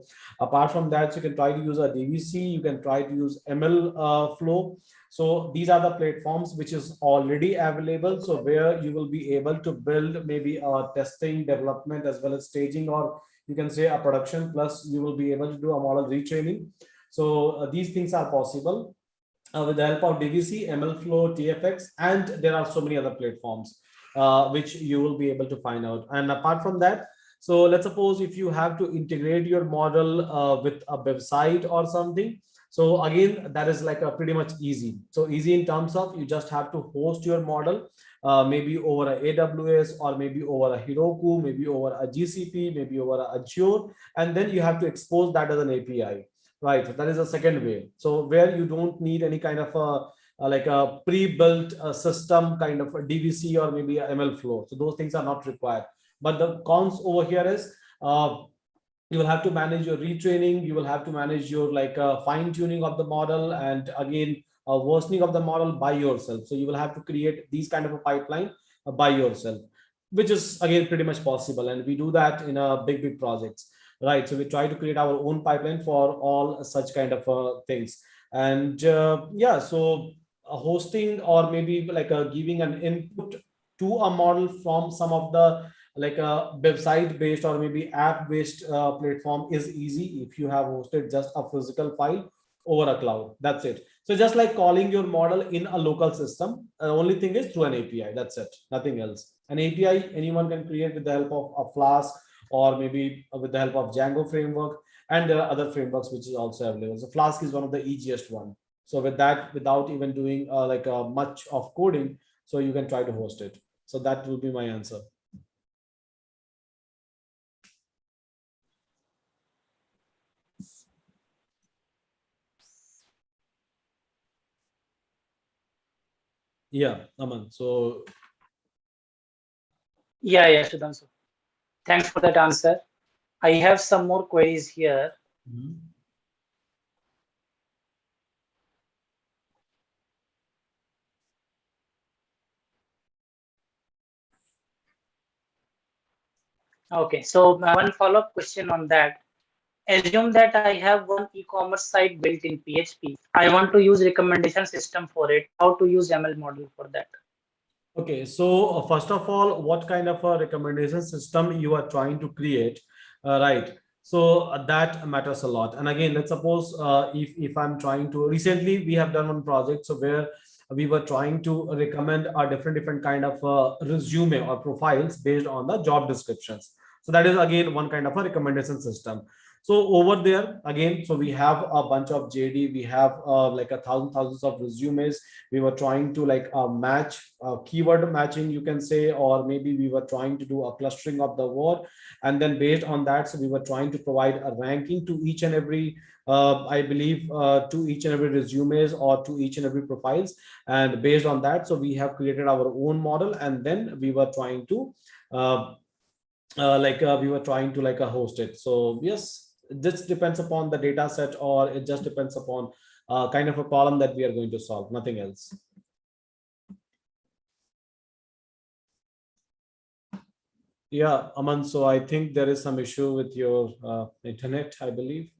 flow. Apart from that, you can try to use a DVC, you can try to use ML flow. So these are the platforms which is already available. So where you will be able to build maybe a testing, development, as well as staging, or you can say a production, plus you will be able to do a model retraining. So these things are possible with the help of DVC, MLflow, TFX, and there are so many other platforms which you will be able to find out. And apart from that, so let's suppose if you have to integrate your model with a website or something. So again, that is like a pretty much easy. So easy in terms of you just have to host your model maybe over a AWS, or maybe over a Heroku, maybe over a GCP, maybe over a Azure, and then you have to expose that as an API. Right, that is a second way. So where you don't need any kind of like a pre-built system kind of a DVC or maybe a ML flow. So those things are not required. But the cons over here is you will have to manage your retraining, you will have to manage your like fine tuning of the model, and again worsening of the model by yourself. So you will have to create these kind of a pipeline by yourself, which is again pretty much possible, and we do that in a big projects. Right, so we try to create our own pipeline for all such kind of things. And yeah, so hosting or maybe like giving an input to a model from some of the like a website based or maybe app based platform is easy if you have hosted just a physical file over a cloud. That's it. So just like calling your model in a local system, the only thing is through an API. That's it, nothing else. An API anyone can create with the help of a Flask, or maybe with the help of Django framework, and there are other frameworks which is also available. So Flask is one of the easiest one. So with that, without even doing like much of coding, so you can try to host it. So that will be my answer. Yeah, Aman. So Yeah, Sudhanshu. Thanks for that answer. I have some more queries here. Okay, so one follow-up question on that. Assume that I have one e-commerce site built in PHP. I want to use recommendation system for it. How to use ML model for that? okay, so first of all, what kind of a recommendation system you are trying to create, right? So that matters a lot. And again, let's suppose if I'm trying to, recently we have done one project, so where we were trying to recommend a different kind of resume or profiles based on the job descriptions. So that is again one kind of a recommendation system. So over there again, so we have a bunch of JD, we have like thousands of resumes. We were trying to like match keyword matching, you can say, or maybe we were trying to do a clustering of the word, and then based on that, so we were trying to provide a ranking to each and every I believe to each and every resumes or to each and every profiles. And based on that, so we have created our own model, and then we were trying to we were trying to like host it. So yes, this depends upon the data set, or it just depends upon kind of a problem that we are going to solve, nothing else. Yeah, Aman, so I think there is some issue with your internet, I believe.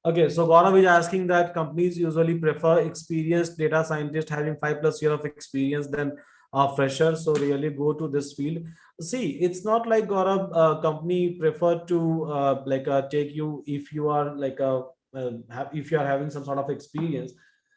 Okay, so Gaurav is asking that companies usually prefer experienced data scientist having 5+ years of experience than a fresher. So really go to this field. See, it's not like Gaurav, company prefer to take you if you are like if you are having some sort of experience.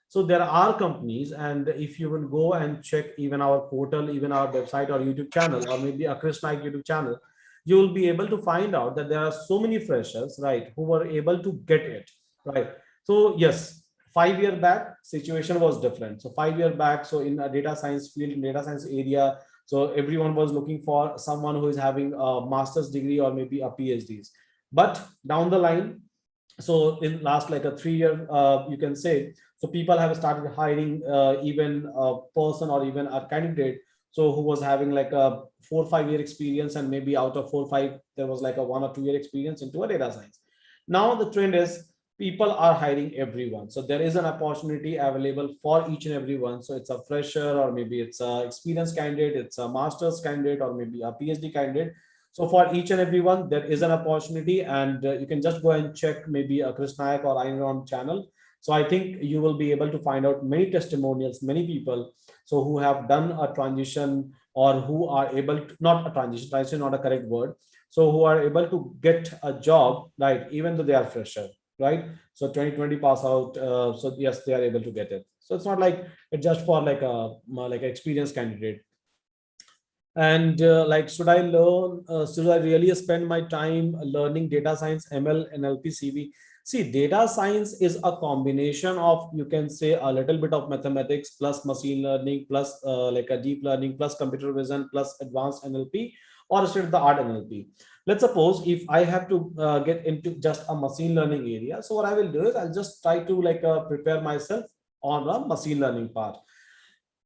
So there are companies, and if you will go and check even our portal, even our website or YouTube channel, or maybe a Chris Naik YouTube channel, you will be able to find out that there are so many freshers, right, who were able to get it, right? So yes, 5 year back situation was different. So 5 year back, so in a data science field, in data science area, so everyone was looking for someone who is having a master's degree or maybe a PhDs. But down the line, so in last like a 3 year, you can say, so people have started hiring even a person or even a candidate, So who was having like a 4 or 5 year experience, and maybe out of 4 or 5, there was like a 1 or 2 year experience into a data science. Now the trend is people are hiring everyone. So there is an opportunity available for each and everyone. So it's a fresher, or maybe it's a experienced candidate, it's a master's candidate, or maybe a PhD candidate. So for each and everyone, there is an opportunity, and you can just go and check maybe a Chris Nayak or Ayn channel. So I think you will be able to find out many testimonials, many people, so who have done a transition, or who are able to, not a transition, not a correct word. So who are able to get a job, right, even though they are fresher, right? So 2020 pass out. So yes, they are able to get it. So it's not like it's just for like a like an experienced candidate. And like, should I learn, should I really spend my time learning data science, ML, NLP, CV? See, data science is a combination of, you can say, a little bit of mathematics plus machine learning plus like a deep learning plus computer vision plus advanced NLP, or state of the art NLP. Let's suppose if I have to get into just a machine learning area. So what I will do is I'll just try to like prepare myself on a machine learning part.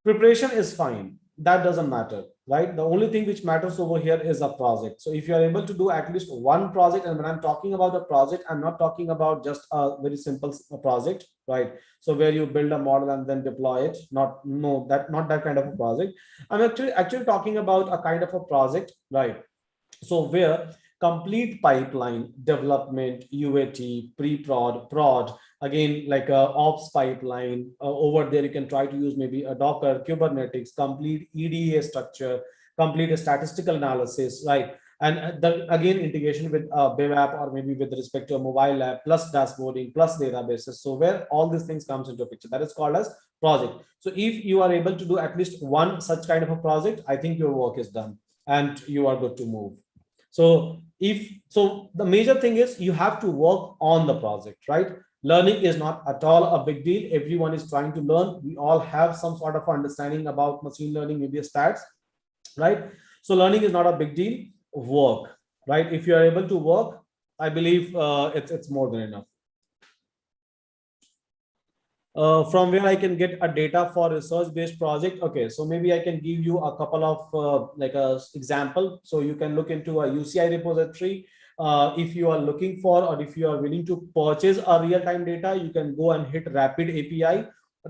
Preparation is fine, that doesn't matter, right? The only thing which matters over here is a project. So if you are able to do at least one project, and when I'm talking about a project, I'm not talking about just a very simple project, right? So where you build a model and then deploy it, not, no, that, not that kind of a project. I'm actually talking about a kind of a project, right? So where complete pipeline development, UAT, pre-prod, prod, again, like a ops pipeline, over there, you can try to use maybe a Docker, Kubernetes, complete EDA structure, complete a statistical analysis, right? And again, integration with BIM app, or maybe with respect to a mobile app, plus dashboarding, plus databases. So where all these things comes into a picture, that is called as project. So if you are able to do at least one such kind of a project, I think your work is done and you are good to move. So the major thing is you have to work on the project, right? Learning is not at all a big deal. Everyone is trying to learn. We all have some sort of understanding about machine learning, maybe stats, right? So learning is not a big deal. Work, right? If you are able to work, I believe it's more than enough. From where I can get a data for research-based project. Okay, so maybe I can give you a couple of like a example. So you can look into a UCI repository. If you are looking for, or if you are willing to purchase a real-time data, you can go and hit Rapid API.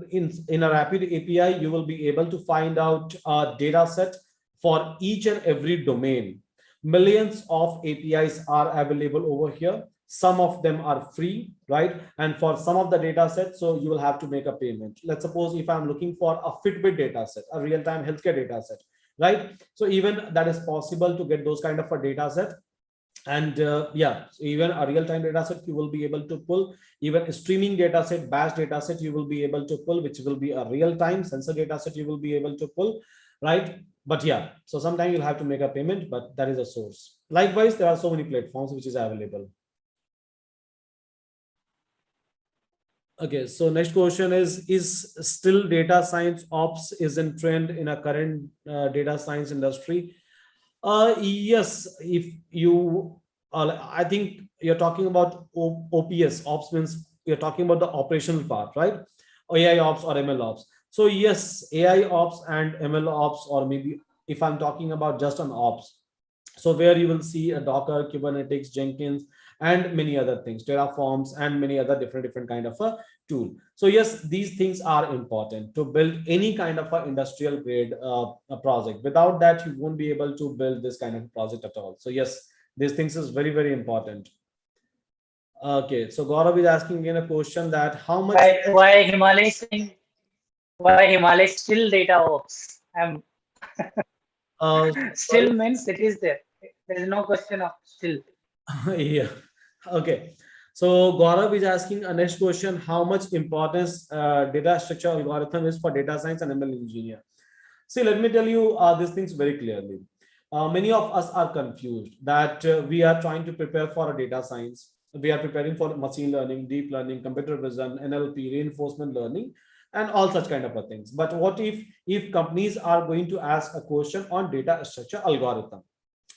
In a Rapid API, you will be able to find out a data set for each and every domain. Millions of APIs are available over here. Some of them are free, right? And for some of the data sets, so you will have to make a payment. Let's suppose if I'm looking for a Fitbit data set, a real-time healthcare data set, right? So even that is possible to get those kind of a data set. And yeah, so even a real-time data set you will be able to pull. Even a streaming data set, batch data set you will be able to pull, which will be a real-time sensor data set you will be able to pull, right? But yeah, so sometimes you'll have to make a payment, but that is a source. Likewise, there are so many platforms which is available. Okay, so next question is still data science ops is in trend in a current data science industry? Yes, if you, I think you're talking about OPS, ops means you're talking about the operational part, right? Or AI ops or ML ops. So yes, AI ops and ML ops, or maybe if I'm talking about just an ops, so where you will see a Docker, Kubernetes, Jenkins, and many other things, Terraforms, and many other different kind of a tool. So yes, these things are important to build any kind of a industrial grade a project. Without that, you won't be able to build this kind of project at all. So yes, these things is very important. Okay, so Gaurav is asking again a question that how much Why Himalaya is saying, why Himalaya is still data ops? I'm sorry. still means it is there. There is no question of still. Yeah. Okay. So Gaurav is asking a next question: how much importance data structure algorithm is for data science and ML engineer? See, let me tell you these things very clearly. Many of us are confused that we are trying to prepare for a data science. We are preparing for machine learning, deep learning, computer vision, NLP, reinforcement learning, and all such kind of things. But what if companies are going to ask a question on data structure algorithm?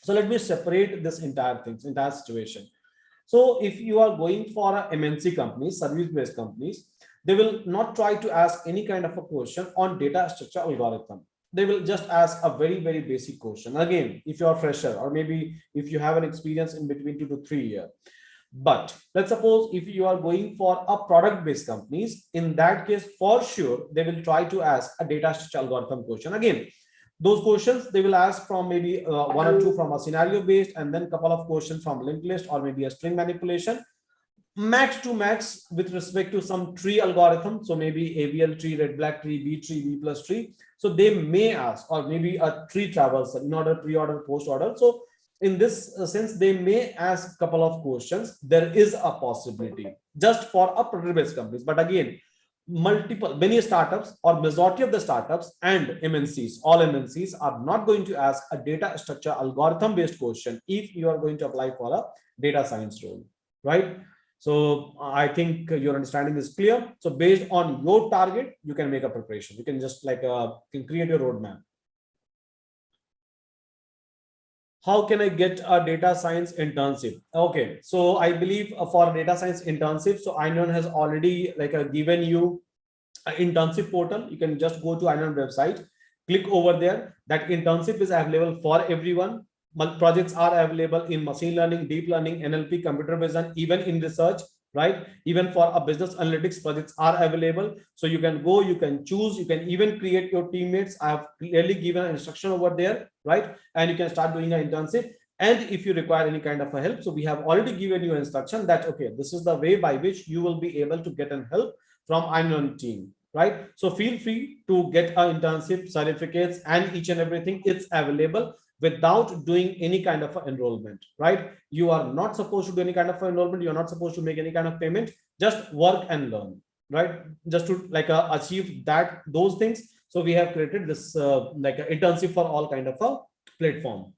So let me separate this entire situation. So if you are going for a MNC companies, service-based companies, they will not try to ask any kind of a question on data structure algorithm. they will just ask a very, very basic question. Again, if you're a fresher, or maybe if you have an experience in between 2 to 3 years. But let's suppose if you are going for a product-based companies, in that case, for sure, they will try to ask a data structure algorithm question. Again, those questions they will ask from maybe one or two from a scenario based, and then a couple of questions from linked list or maybe a string manipulation, max to max with respect to some tree algorithm. So maybe ABL tree, red black tree, B tree, B plus tree. So they may ask, or maybe a tree traversal in order, pre-order, post-order. So in this sense, they may ask a couple of questions. There is a possibility just for a product-based companies. But again, many startups or majority of the startups and MNCs, all MNCs are not going to ask a data structure algorithm based question if you are going to apply for a data science role, right? So I think your understanding is clear. So based on your target, you can make a preparation. You can just like can create your roadmap. How can I get a data science internship? Okay, so I believe for data science internship, so Ainon has already like given you an internship portal. You can just go to Ainon website, click over there. That internship is available for everyone. Projects are available in machine learning, deep learning, NLP, computer vision, even in research, right? Even for a business analytics, projects are available. So you can go, you can choose, you can even create your teammates. I have clearly given an instruction over there, right? And you can start doing an internship. And if you require any kind of a help, so we have already given you instruction that, okay, this is the way by which you will be able to get an help from Ainon team, right? So feel free to get an internship certificates and each and everything. It's available without doing any kind of enrollment, right? You are not supposed to do any kind of enrollment. You're not supposed to make any kind of payment. Just work and learn, right? Just to like achieve that those things. So we have created this like an internship for all kind of a platform.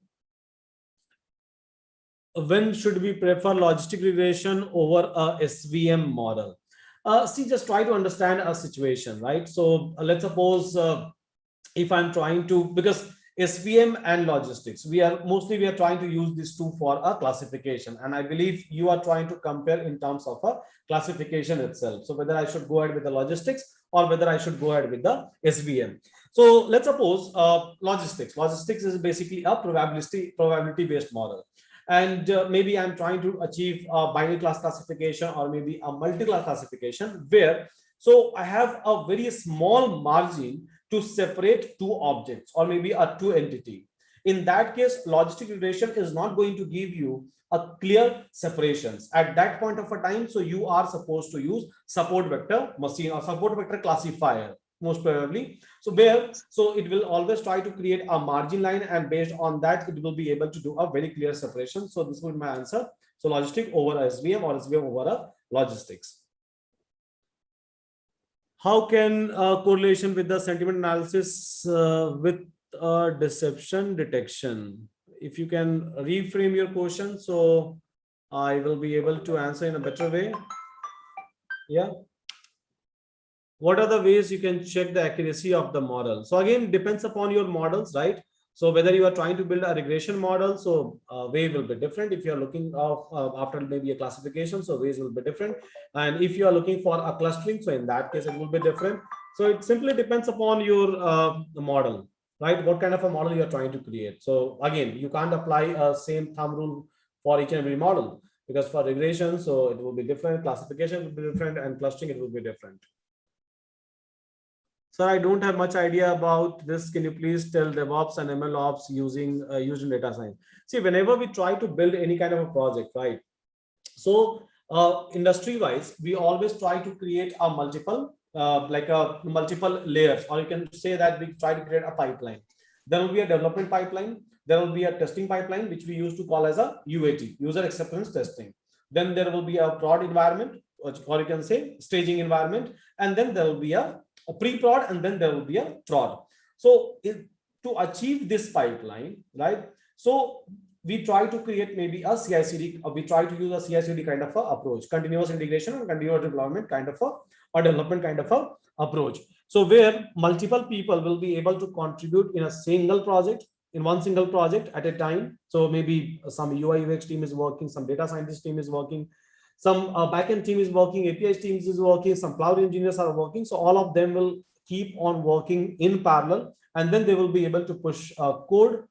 When should we prefer logistic regression over a SVM model? See, just try to understand a situation, right? So let's suppose if I'm trying to, because SVM and logistics, we are trying to use these two for a classification, and I believe you are trying to compare in terms of a classification itself. So whether I should go ahead with the logistics or whether I should go ahead with the SVM. So let's suppose logistics is basically a probability based model. And maybe I'm trying to achieve a binary class classification or maybe a multi-class classification where, so I have a very small margin to separate two objects or maybe a two entity. In that case, logistic regression is not going to give you a clear separations at that point of a time. So you are supposed to use support vector machine or support vector classifier most probably. So it will always try to create a margin line, and based on that, it will be able to do a very clear separation. So this will be my answer. So logistic over SVM or SVM over a logistics. How can correlation with the sentiment analysis with deception detection? If you can reframe your question, so I will be able to answer in a better way. Yeah. What are the ways you can check the accuracy of the model? So again, depends upon your models, right? So whether you are trying to build a regression model, so way will be different. If you are looking after maybe a classification, so ways will be different. And if you are looking for a clustering, so in that case, it will be different. So it simply depends upon your model, right? What kind of a model you are trying to create. So again, you can't apply a same thumb rule for each and every model, because for regression, so it will be different, classification will be different, and clustering, it will be different. Sir, I don't have much idea about this. Can you please tell DevOps and ML ops using data science? See, whenever we try to build any kind of a project, right? So industry wise, we always try to create a multiple layers, or you can say that we try to create a pipeline. There will be a development pipeline. There will be a testing pipeline, which we used to call as a UAT, user acceptance testing. Then there will be a prod environment, or you can say staging environment. And then there will be a pre-prod, and then there will be a prod. So to achieve this pipeline, right? So we try to create maybe a CI/CD, or we try to use a CI/CD kind of a approach, continuous integration and continuous deployment kind of a, or development kind of a approach. So where multiple people will be able to contribute in a single project, in one single project at a time. So maybe some UI UX team is working, some data scientist team is working, some backend team is working, API teams is working, some cloud engineers are working. So all of them will keep on working in parallel, and then they will be able to push code.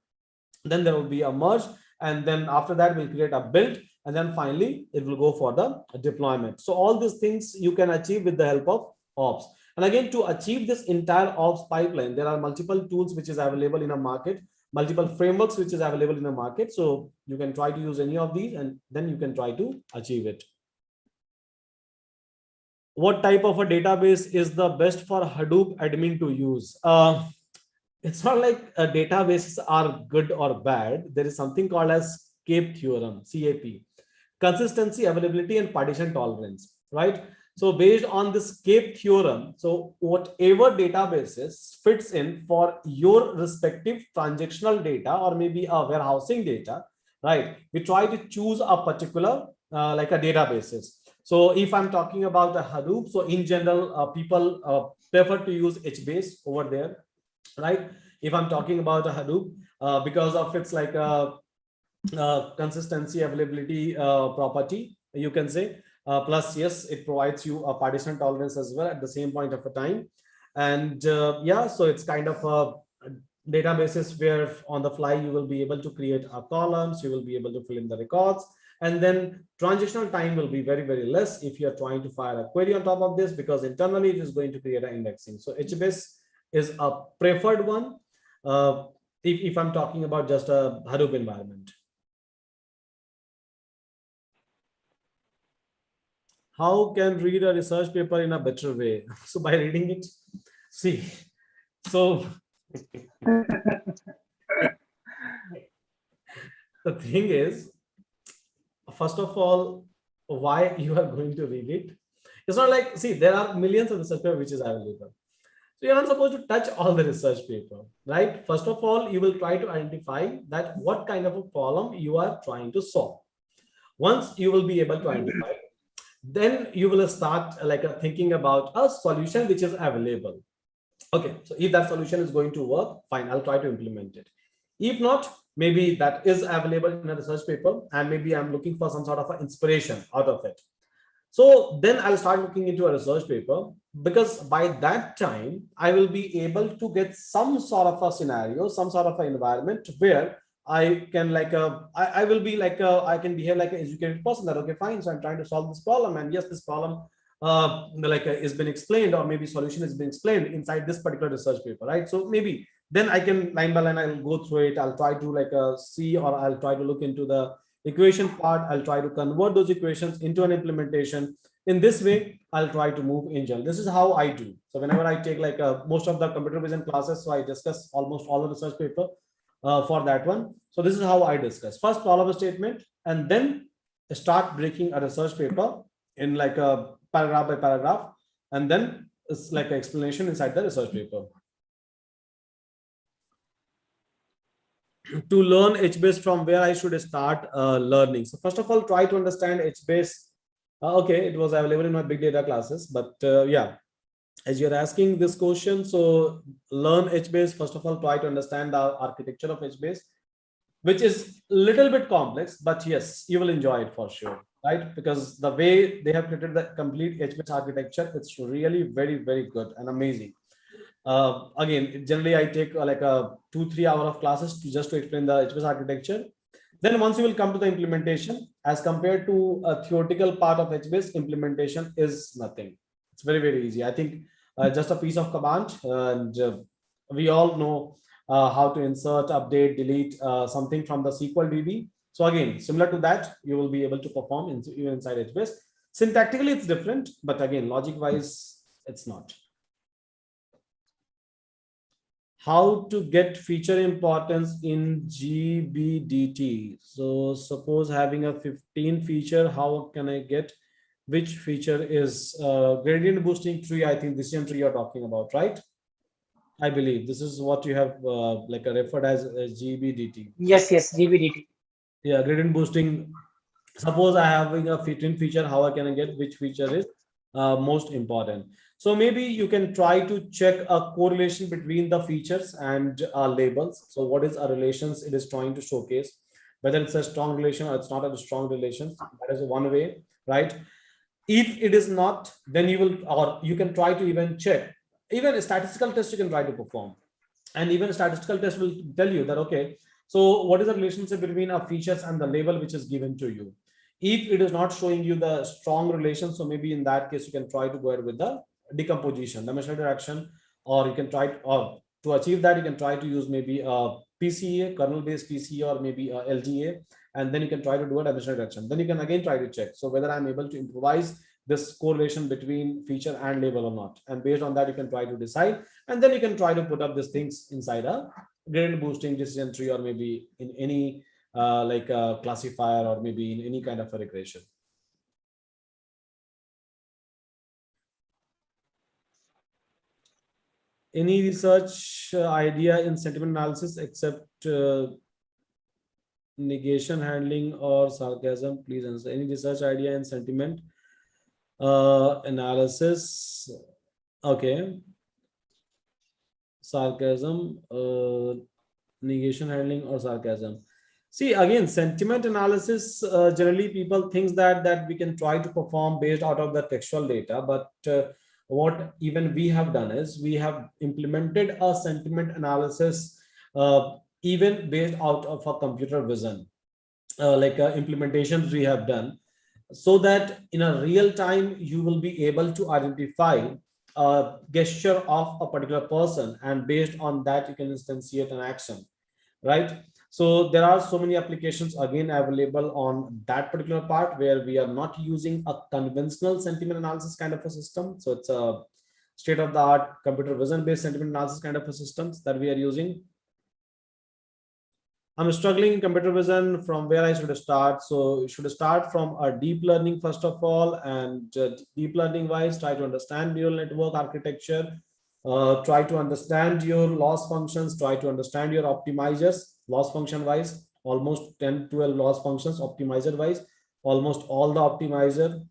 Then there will be a merge, and then after that we'll create a build, and then finally it will go for the deployment. So all these things you can achieve with the help of ops. And again, to achieve this entire ops pipeline, there are multiple tools which is available in a market, multiple frameworks which is available in the market. So you can try to use any of these, and then you can try to achieve it. What type of a database is the best for Hadoop admin to use? It's not like databases are good or bad. There is something called as CAPE theorem, CAP, consistency, availability, and partition tolerance, right? So based on this CAPE theorem, so whatever databases fits in for your respective transactional data or maybe a warehousing data, right? We try to choose a particular like a databases. So if I'm talking about a Hadoop, so in general, people prefer to use HBase over there, right? If I'm talking about a Hadoop, because of its like a consistency, availability property, you can say, plus yes, it provides you a partition tolerance as well at the same point of a time. And yeah, so it's kind of a databases where on the fly you will be able to create a columns, you will be able to fill in the records, and then transactional time will be very, very less if you're trying to fire a query on top of this, because internally it is going to create an indexing. So HBase is a preferred one if I'm talking about just a Hadoop environment. How can read a research paper in a better way? So by reading it, see, so the thing is, first of all, why you are going to read it? It's not like, see, there are millions of research papers which is available. So you're not supposed to touch all the research paper, right? First of all, you will try to identify that what kind of a problem you are trying to solve. Once you will be able to identify, then you will start like thinking about a solution which is available. Okay, so if that solution is going to work, fine, I'll try to implement it. If not, maybe that is available in a research paper, and maybe I'm looking for some sort of an inspiration out of it. So then I'll start looking into a research paper, because by that time I will be able to get some sort of a scenario, some sort of an environment where I can like I will be like I can behave like an educated person, that okay, fine, so I'm trying to solve this problem, and yes, this problem is been explained, or maybe solution has been explained inside this particular research paper, right? So maybe then I can line by line, I'll go through it, I'll try to like see, or I'll try to look into the equation part, I'll try to convert those equations into an implementation. In this way, I'll try to move in general. This is how I do. So whenever I take like most of the computer vision classes, so I discuss almost all the research paper for that one. So this is how I discuss. First problem statement, and then start breaking a research paper in like a paragraph by paragraph, and then it's like an explanation inside the research paper. To learn HBase, from where I should start learning? So first of all, try to understand HBase. Okay, it was available in my big data classes, but yeah, as you're asking this question, so learn HBase. First of all, try to understand the architecture of HBase, which is a little bit complex, but yes, you will enjoy it for sure, right? Because the way they have created the complete HBase architecture, it's really very, very good and amazing. Again, generally I take like a 2-3 hour of classes just to explain the HBase architecture. Then once you will come to the implementation, as compared to a theoretical part of HBase, implementation is nothing. It's very, very easy. I think just a piece of command, and we all know how to insert, update, delete something from the SQL DB. So again, similar to that, you will be able to perform inside HBase. Syntactically, it's different, but again, logic-wise, it's not. How to get feature importance in GBDT? So suppose having a 15 feature, how can I get which feature is gradient boosting tree? I think decision tree you're talking about, right? I believe this is what you have like referred as GBDT. Yes, GBDT. Yeah, gradient boosting. Suppose I have a 15 feature, how I can get which feature is most important? So maybe you can try to check a correlation between the features and labels. So what is a relations it is trying to showcase, whether it's a strong relation or it's not a strong relation. That is one way, right? If it is not, then you will, or you can try to even check even a statistical test you can try to perform. And even a statistical test will tell you that, okay, so what is the relationship between our features and the label which is given to you? If it is not showing you the strong relation, so maybe in that case, you can try to go ahead with the decomposition, demonstrated action, or you can try, or to achieve that, you can try to use maybe a PCA, kernel-based PCA, or maybe a LGA, and then you can try to do a demonstrated action. Then you can again try to check, so whether I'm able to improvise this correlation between feature and label or not. And based on that, you can try to decide, and then you can try to put up these things inside a gradient boosting decision tree, or maybe in any like a classifier, or maybe in any kind of a regression. Any research idea in sentiment analysis except negation handling or sarcasm? Please answer. Any research idea in sentiment analysis? Okay. Sarcasm, negation handling, or sarcasm. See, again, sentiment analysis, generally people think that we can try to perform based out of the textual data, but what even we have done is we have implemented a sentiment analysis even based out of a computer vision, like implementations we have done, so that in a real time you will be able to identify a gesture of a particular person, and based on that you can instantiate an action, right? So there are so many applications again available on that particular part, where we are not using a conventional sentiment analysis kind of a system. So it's a state of the art computer vision based sentiment analysis kind of a systems that we are using. I'm struggling in computer vision, from where I should start. So you should start from a deep learning first of all, and deep learning wise, try to understand neural network architecture, try to understand your loss functions, try to understand your optimizers loss function wise, almost 10 12 loss functions, optimizer wise, almost all the optimizer,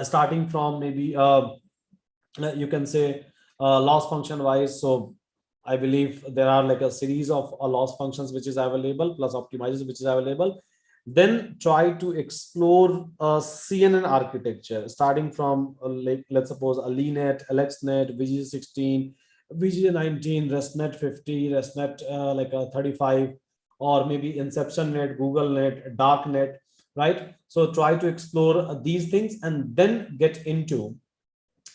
starting from maybe you can say loss function wise. So I believe there are like a series of loss functions which is available, plus optimizers which is available. Then try to explore CNN architecture, starting from like, let's suppose AliNet, AlexNet, VG16, VG19, ResNet 50, ResNet like a 35, or maybe InceptionNet, GoogleNet, DarkNet, right? So try to explore these things, and then get into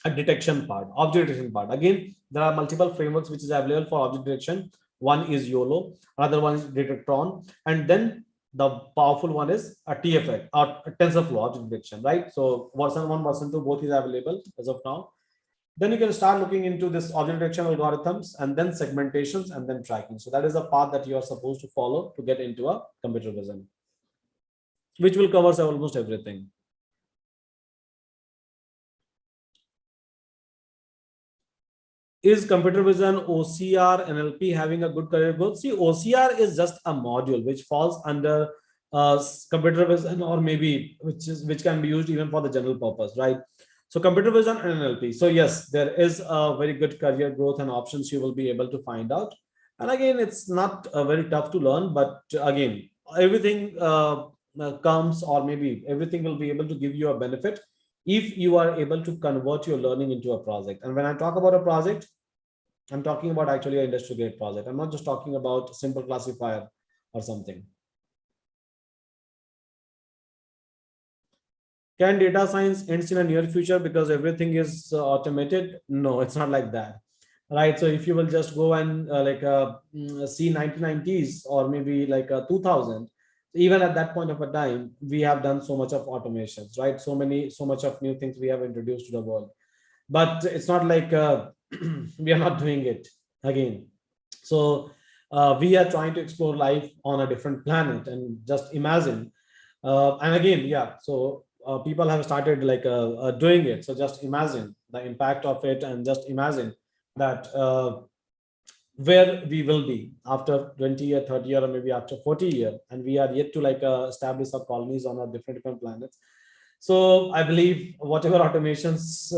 a detection part, object detection part. Again, there are multiple frameworks which is available for object detection. One is YOLO, another one is Detectron, and then the powerful one is a TFX or a TensorFlow object detection, right? So version 1, version 2, both is available as of now. Then you can start looking into this object detection algorithms, and then segmentations, and then tracking. So that is the path that you are supposed to follow to get into a computer vision, which will cover almost everything. Is computer vision, OCR, NLP having a good career growth? See, OCR is just a module which falls under computer vision, or maybe which can be used even for the general purpose, right? So computer vision and NLP. So yes, there is a very good career growth and options you will be able to find out. And again, it's not very tough to learn, but again, everything comes, or maybe everything will be able to give you a benefit if you are able to convert your learning into a project. And when I talk about a project, I'm talking about actually an industry grade project. I'm not just talking about a simple classifier or something. Can data science ends in a near future because everything is automated? No, it's not like that, right? So if you will just go and see 1990s, or maybe like 2000, even at that point of a time, we have done so much of automations, right? So much of new things we have introduced to the world, but it's not like we are not doing it again. So we are trying to explore life on a different planet, and just imagine, and again, yeah, so people have started like doing it. So just imagine the impact of it, and just imagine that where we will be after 20 or 30 year, or maybe after 40 year, and we are yet to like establish our colonies on our different planets. So I believe whatever automations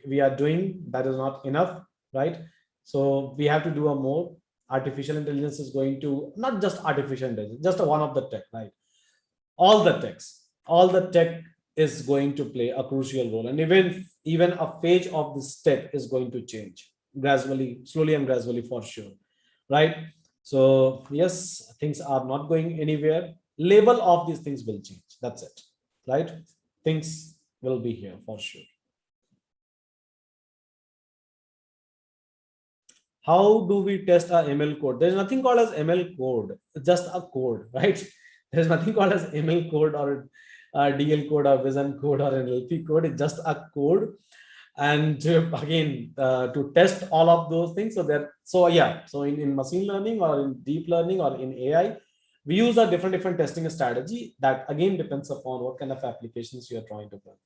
we are doing, that is not enough, right? So we have to do a more. Artificial intelligence is going to, not just artificial intelligence, just one of the tech, right? All the tech is going to play a crucial role, and even a phase of this step is going to change gradually, slowly and gradually, for sure, right? So yes, things are not going anywhere. Label of these things will change. That's it, right? Things will be here for sure. How do we test our ML code? There's nothing called as ML code. It's just a code, right? There's nothing called as ML code or DL code or Vision code or NLP code. It's just a code. And again, to test all of those things. So yeah, so in machine learning or in deep learning or in AI, we use a different testing strategy that again depends upon what kind of applications you are trying to build.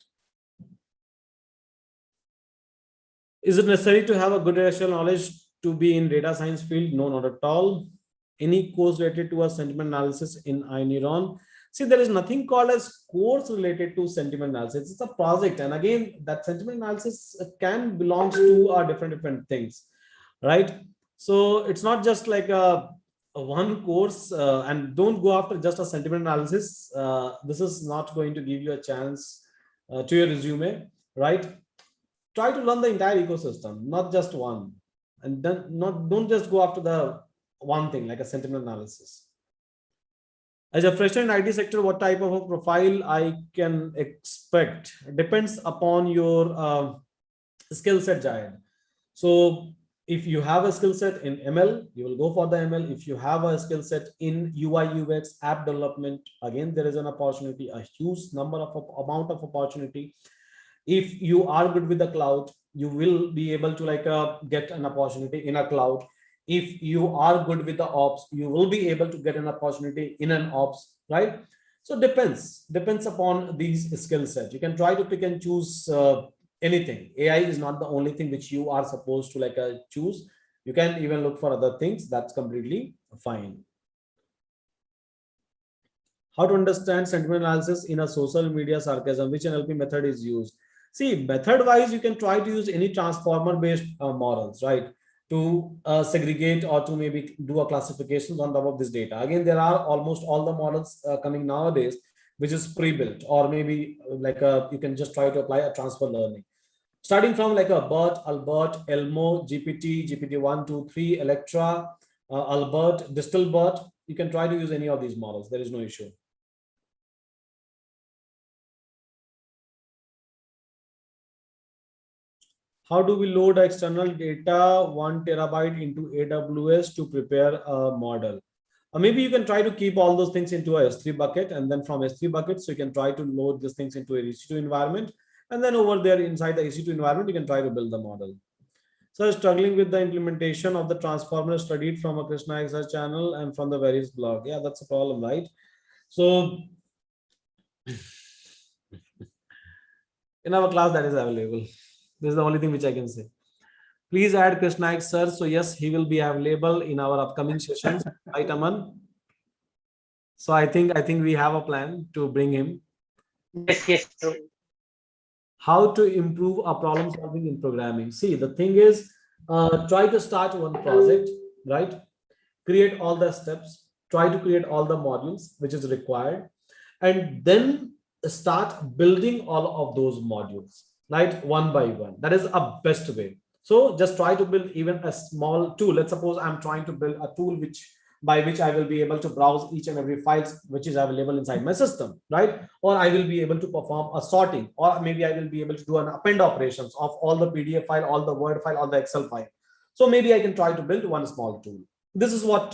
Is it necessary to have a good rational knowledge to be in data science field? No, not at all. Any course related to a sentiment analysis in iNeuron? See, there is nothing called as course related to sentiment analysis. It's a project, and again, that sentiment analysis can belong to different things, right? So it's not just like a one course, and don't go after just a sentiment analysis. This is not going to give you a chance to your resume, right? Try to learn the entire ecosystem, not just one, and then don't just go after the one thing like a sentiment analysis. As a fresher in IT sector, what type of a profile I can expect depends upon your skill set, Jayad. So if you have a skill set in ML, you will go for the ML. If you have a skill set in UI UX app development, again there is an opportunity, a huge number of amount of opportunity. If you are good with the cloud, you will be able to get an opportunity in a cloud. If you are good with the ops, you will be able to get an opportunity in an ops, right? So depends upon these skill sets. You can try to pick and choose anything. AI is not the only thing which you are supposed to choose. You can even look for other things. That's completely fine. How to understand sentiment analysis in a social media sarcasm? Which NLP method is used? See, method wise, you can try to use any transformer based models, right? To segregate or to maybe do a classifications on top of this data. Again, there are almost all the models coming nowadays, which is pre-built, or maybe you can just try to apply a transfer learning. Starting from like a BERT, Albert, Elmo, GPT, GPT-1, 2, 3, Electra, Albert, Distilbert, you can try to use any of these models. There is no issue. How do we load external data 1 terabyte into AWS to prepare a model? Maybe you can try to keep all those things into a S3 bucket, and then from S3 buckets, so you can try to load these things into a EC2 environment. And then over there inside the EC2 environment, you can try to build the model. So struggling with the implementation of the transformer studied from a Krishna XR channel and from the various blog. Yeah, that's a problem, right? So in our class that is available. This is the only thing which I can say. Please add Krishna X sir. So yes, he will be available in our upcoming sessions, right, Aman? So I think we have a plan to bring him. Yes, true. How to improve our problem solving in programming? See, the thing is, try to start one project, right? Create all the steps, try to create all the modules which is required, and then start building all of those modules, right? One by one. That is a best way. So just try to build even a small tool. Let's suppose I'm trying to build a tool by which I will be able to browse each and every files which is available inside my system, right? Or I will be able to perform a sorting, or maybe I will be able to do an append operations of all the PDF file, all the Word file, all the Excel file. So maybe I can try to build one small tool. This is what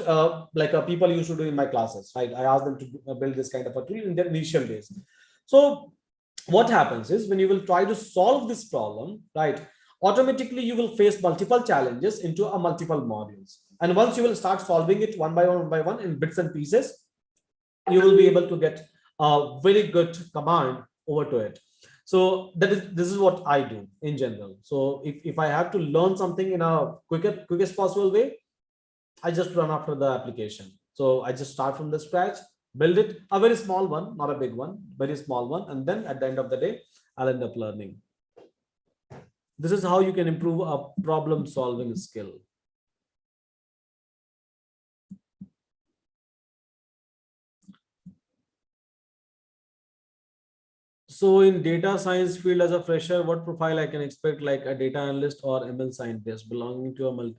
people used to do in my classes, right? I asked them to build this kind of a tool in their initial days. So what happens is when you will try to solve this problem, right, automatically you will face multiple challenges into a multiple modules. And once you will start solving it one by one in bits and pieces, you will be able to get a very good command over to it. So this is what I do in general. So if I have to learn something in a quickest possible way, I just run after the application. So I just start from the scratch, build it, a very small one, not a big one, very small one. And then at the end of the day, I'll end up learning. This is how you can improve a problem solving skill. So in data science field as a fresher, what profile I can expect, like a data analyst or ML scientist belonging to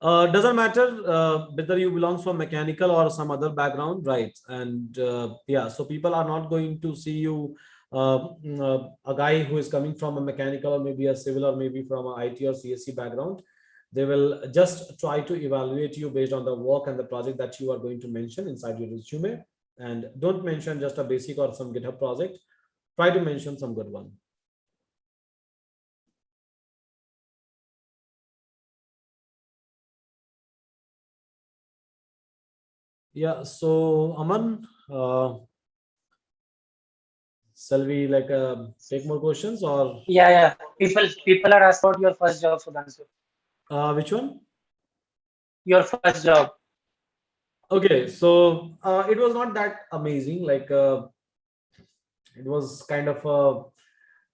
a doesn't matter whether you belong from mechanical or some other background, right? And yeah, so people are not going to see you a guy who is coming from a mechanical or maybe a civil or maybe from a IT or CSC background. They will just try to evaluate you based on the work and the project that you are going to mention inside your resume. And don't mention just a basic or some GitHub project. Try to mention some good one. Yeah, so Aman, shall we like take more questions or Yeah. People are asking about your first job, Sudhanshu. which one? Your first job. Okay, so it was not that amazing. Like it was kind of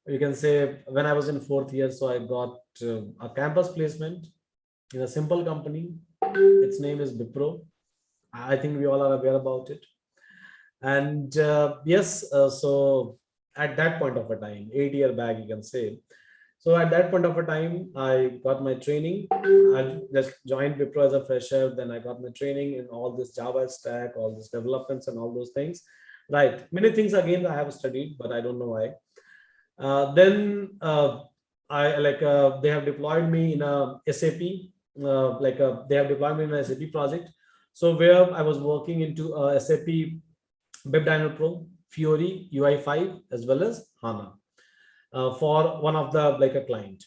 you can say when I was in fourth year, so I got a campus placement in a simple company. Its name is Bipro. I think we all are aware about it. And yes, so at that point of a time, 8 year back, you can say. So at that point of a time, I got my training. I just joined Wipro as a fresher. Then I got my training in all this Java stack, all these developments and all those things. Right. Many things again I have studied, but I don't know why. Then I like they have deployed me in a SAP, they have deployed me in a SAP project. So where I was working into SAP BibDynamo Pro, Fiori, UI5, as well as HANA for one of the like a client,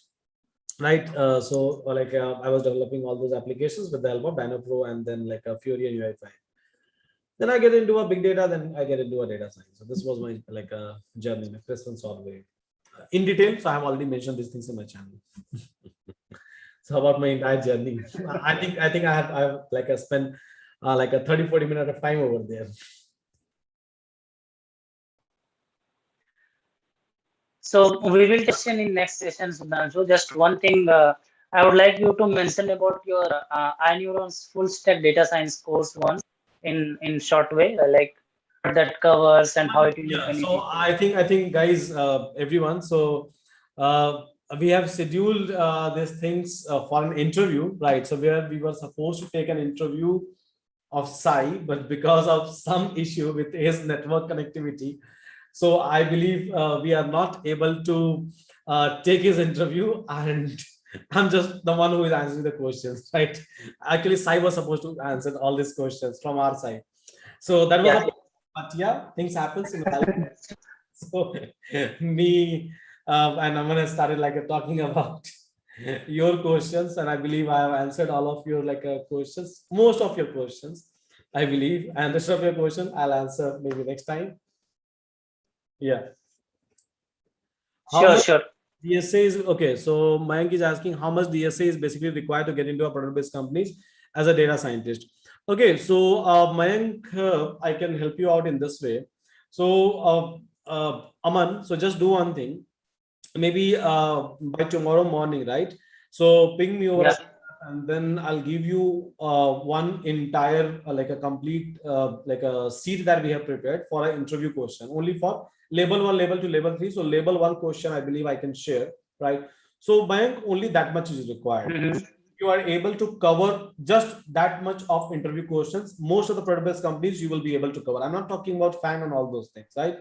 right? I was developing all those applications with the help of Dyno Pro and then like a Fiori and UI5. Then I get into a big data, then I get into a data science. So this was my like a journey, my first one sort of way. In detail, so I have already mentioned these things in my channel. So about my entire journey, I think I have like a spent like a 30-40 minutes of time over there. So we will question in next session, Sudhanshu. Just one thing I would like you to mention about your iNeurons full stack data science course once in short way, like what that covers and how it will be Yeah, so beneficial. I think guys, everyone, so uh, we have scheduled these things for an interview, right? So where we were supposed to take an interview of Sai, but because of some issue with his network connectivity, so I believe we are not able to take his interview, and I'm just the one who is answering the questions, right? Actually, Sai was supposed to answer all these questions from our side. So that was Yeah. a, but yeah, things happens in life. So me and Aman started like talking about your questions, and I believe I have answered all of your like questions, most of your questions, I believe, and the rest of your question I'll answer maybe next time. Yeah. How Sure, much sure. DSA is okay? So Mayank is asking how much DSA is basically required to get into a product-based companies as a data scientist. Okay, so Mayank, I can help you out in this way. So Aman, so just do one thing. Maybe by tomorrow morning, right? So ping me over, Yeah. and then I'll give you one entire like a complete like a sheet that we have prepared for an interview question, only for label 1, label 2, label 3. So label 1 question I believe I can share, right? So Mayank, only that much is required. Mhm. You are able to cover just that much of interview questions. Most of the product based companies you will be able to cover. I'm not talking about fan and all those things, right?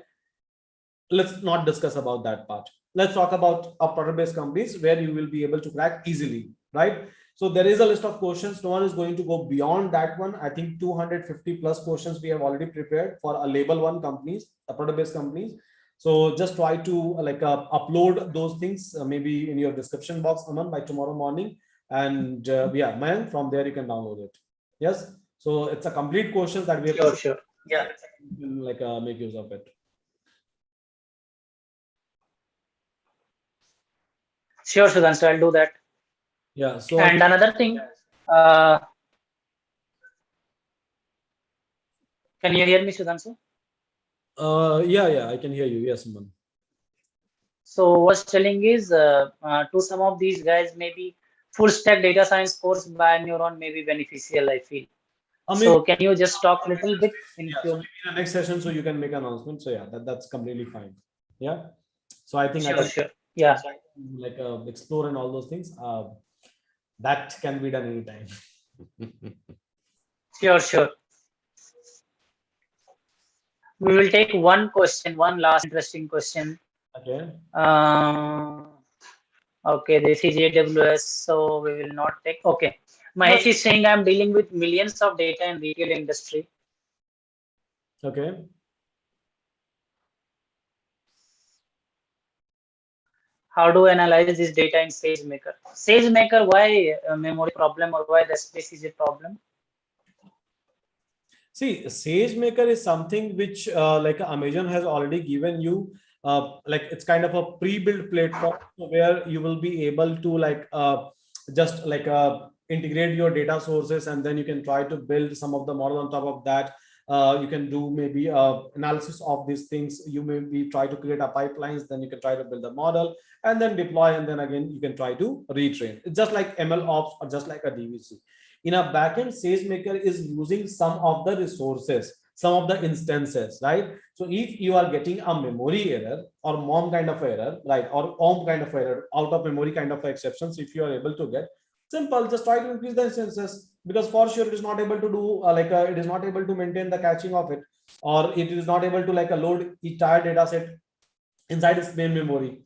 Let's not discuss about that part. Let's talk about a product based companies where you will be able to crack easily, right? So there is a list of questions. No one is going to go beyond that one. I think 250 plus questions we have already prepared for a label 1 companies, a product based companies. So just try to like upload those things maybe in your description box, Aman, by tomorrow morning. And yeah, man, from there you can download it. Yes. So it's a complete question that we have Sure, sure. Yeah. like make use of it. Sure, Sudhanshu, I'll do that. Yeah. So And another thing, uh, can you hear me, Sudhanshu? yeah, I can hear you. Yes, man. So what's telling is to some of these guys, maybe full stack data science course by Neuron may be beneficial, I feel. Maybe, So can you just talk a little bit in yeah. So few? maybe in the next session, so you can make an announcement. So yeah, that's completely fine. Yeah. So I think I Sure, can sure. Yeah, like explore and all those things. That can be done anytime. sure, sure. We will take one question, one last interesting question. Okay. Okay, this is AWS, so we will not take. Okay. Mahesh is saying I'm dealing with millions of data in retail industry. Okay. How do I analyze this data in SageMaker? SageMaker, why memory problem or why the space is a problem? See, SageMaker is something which like Amazon has already given you. Like it's kind of a pre-built platform where you will be able to like just like integrate your data sources, and then you can try to build some of the model on top of that. You can do maybe analysis of these things. You maybe try to create a pipelines, then you can try to build a model and then deploy, and then again you can try to retrain. It's just like ML ops or just like a DVC. In a backend, SageMaker is using some of the resources, some of the instances, right? So if you are getting a memory error or mom kind of error, right, or om kind of error, out of memory kind of exceptions, if you are able to get, simple, just try to increase the instances, because for sure it is not able to do it is not able to maintain the caching of it, or it is not able to like load entire data set inside its main memory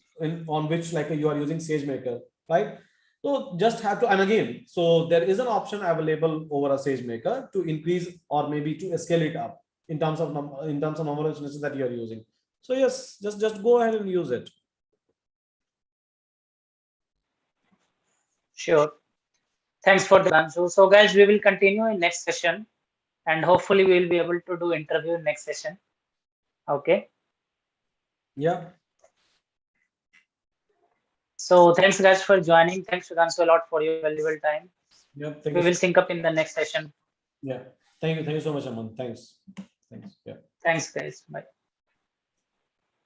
on which like you are using SageMaker, right? So just have to, and again, so there is an option available over a SageMaker to increase or maybe to scale it up in terms of number of instances that you are using. So yes, just go ahead and use it. Sure. Thanks for the answer. So guys, we will continue in next session and hopefully we will be able to do interview in next session. Okay. Yeah. So thanks guys for joining. Thanks Sudhanshu a lot for your valuable time. Yeah. We will sync up in the next session. Yeah. Thank you. Thank you so much, Aman. Thanks. Yeah. Thanks guys. Bye.